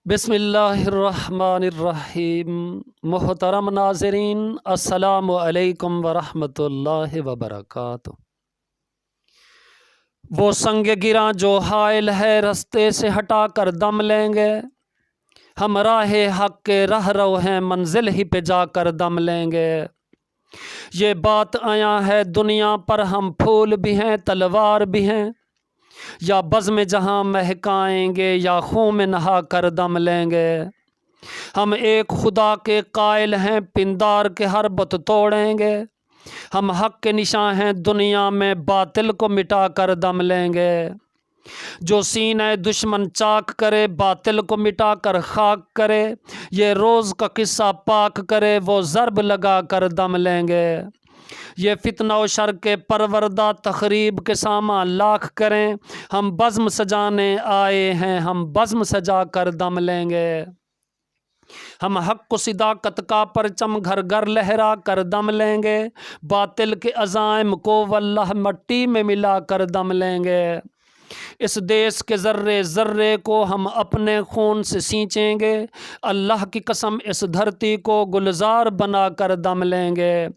بسم اللہ الرحمن الرحیم۔ محترم ناظرین، السلام علیکم ورحمۃ اللہ وبرکاتہ۔ وہ سنگ گراں جو حائل ہے رستے سے ہٹا کر دم لیں گے، ہم راہ حق کے رہ رو ہیں منزل ہی پہ جا کر دم لیں گے۔ یہ بات آیا ہے دنیا پر، ہم پھول بھی ہیں تلوار بھی ہیں، یا بزم جہاں مہکائیں گے یا خون میں نہا کر دم لیں گے۔ ہم ایک خدا کے قائل ہیں، پندار کے ہر بت توڑیں گے۔ ہم حق کے نشاں ہیں دنیا میں، باطل کو مٹا کر دم لیں گے۔ جو سینہ دشمن چاک کرے، باطل کو مٹا کر خاک کرے، یہ روز کا قصہ پاک کرے، وہ ضرب لگا کر دم لیں گے۔ یہ فتنہ و شر کے پروردہ تخریب کے سامان لاکھ کریں، ہم بزم سجانے آئے ہیں، ہم بزم سجا کر دم لیں گے۔ ہم حق و صداقت کا پرچم گھر گھر لہرا کر دم لیں گے، باطل کے عزائم کو واللہ مٹی میں ملا کر دم لیں گے۔ اس دیس کے ذرے ذرے کو ہم اپنے خون سے سینچیں گے، اللہ کی قسم اس دھرتی کو گلزار بنا کر دم لیں گے۔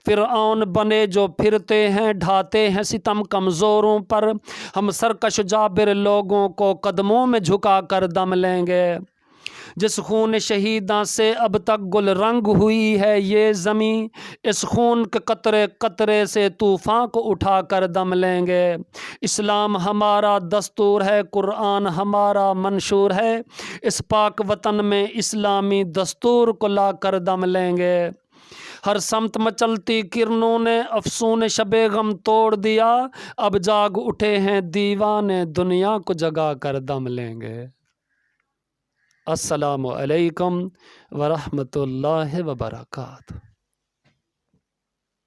فرعون بنے جو پھرتے ہیں، ڈھاتے ہیں ستم کمزوروں پر، ہم سرکش جابر لوگوں کو قدموں میں جھکا کر دم لیں گے۔ جس خون شہیداں سے اب تک گل رنگ ہوئی ہے یہ زمیں، اس خون کے قطرے قطرے سے طوفان کو اٹھا کر دم لیں گے۔ اسلام ہمارا دستور ہے، قرآن ہمارا منشور ہے، اس پاک وطن میں اسلامی دستور کو لا کر دم لیں گے۔ ہر سمت مچلتی کرنوں نے افسون شب غم توڑ دیا، اب جاگ اٹھے ہیں دیوانے، دنیا کو جگا کر دم لیں گے۔ السلام علیکم ورحمۃ اللہ وبرکاتہ۔